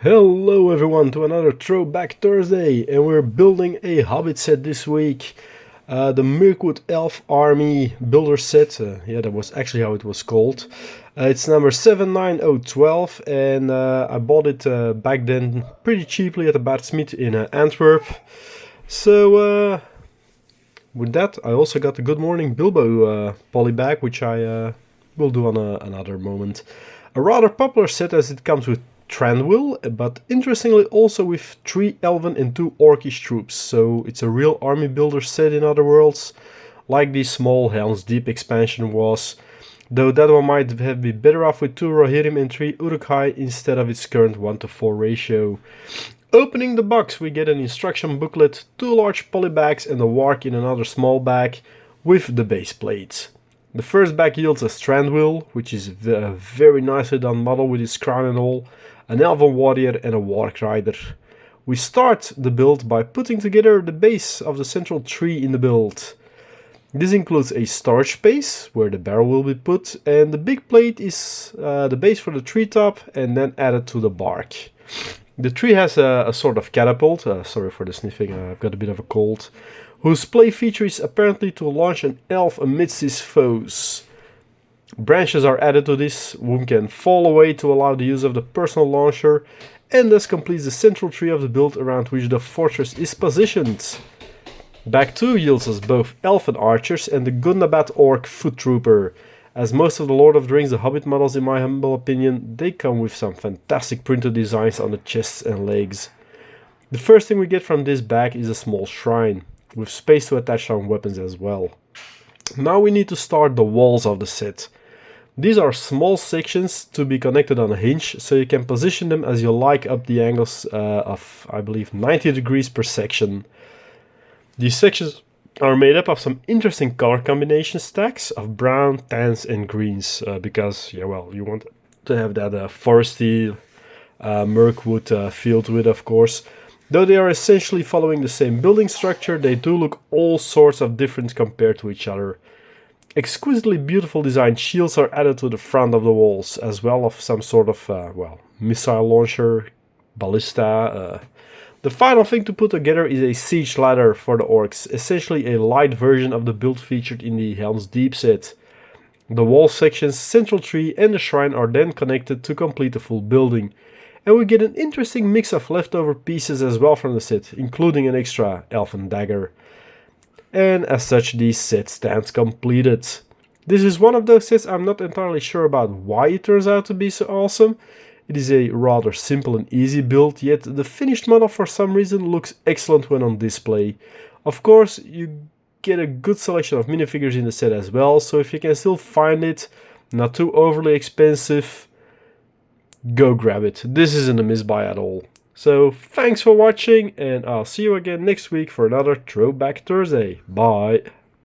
Hello everyone to another Throwback Thursday, and we're building a Hobbit set this week. The Mirkwood Elf Army builder set, yeah, that was actually how it was called. It's number 79012, and I bought it back then pretty cheaply at the Batsmith in Antwerp. So with that, I also got the Good Morning Bilbo poly bag, which I will do on another moment. A rather popular set as it comes with Trandwill, but interestingly also with 3 Elven and 2 Orcish troops, so it's a real army builder set in other worlds, like the small Helm's Deep expansion was, though that one might have been better off with 2 Rohirrim and 3 Uruk-hai instead of its current 1:4 ratio. Opening the box, we get an instruction booklet, 2 large polybags and a warg in another small bag with the base plates. The first bag yields a Trandwill, which is a very nicely done model with its crown and all, an Elven warrior and a warg rider. We start the build by putting together the base of the central tree in the build. This includes a storage space where the barrel will be put, and the big plate is the base for the treetop and then added to the bark. The tree has a sort of catapult, sorry for the sniffing, I've got a bit of a cold, whose play feature is apparently to launch an elf amidst his foes. Branches are added to this, one can fall away to allow the use of the personal launcher, and thus completes the central tree of the build around which the fortress is positioned. Bag 2 yields us both elven archers and the Gundabad orc foot trooper. As most of the Lord of the Rings The Hobbit models, in my humble opinion, they come with some fantastic printed designs on the chests and legs. The first thing we get from this bag is a small shrine, with space to attach some weapons as well. Now we need to start the walls of the set. These are small sections to be connected on a hinge, so you can position them as you like up the angles of, I believe, 90 degrees per section. These sections are made up of some interesting color combination stacks of brown, tans and greens, because, yeah, well, you want to have that foresty Mirkwood feel to it, of course. Though they are essentially following the same building structure, they do look all sorts of different compared to each other. Exquisitely beautiful designed shields are added to the front of the walls, as well as some sort of, missile launcher, ballista. The final thing to put together is a siege ladder for the orcs, essentially a light version of the build featured in the Helm's Deep set. The wall sections, central tree and the shrine are then connected to complete the full building. And we get an interesting mix of leftover pieces as well from the set, including an extra elven dagger. And as such, this set stands completed. This is one of those sets I'm not entirely sure about why it turns out to be so awesome. It is a rather simple and easy build, yet the finished model for some reason looks excellent when on display. Of course, you get a good selection of minifigures in the set as well, so if you can still find it, not too overly expensive, go grab it. This isn't a miss-buy at all. So, thanks for watching, and I'll see you again next week for another Throwback Thursday. Bye!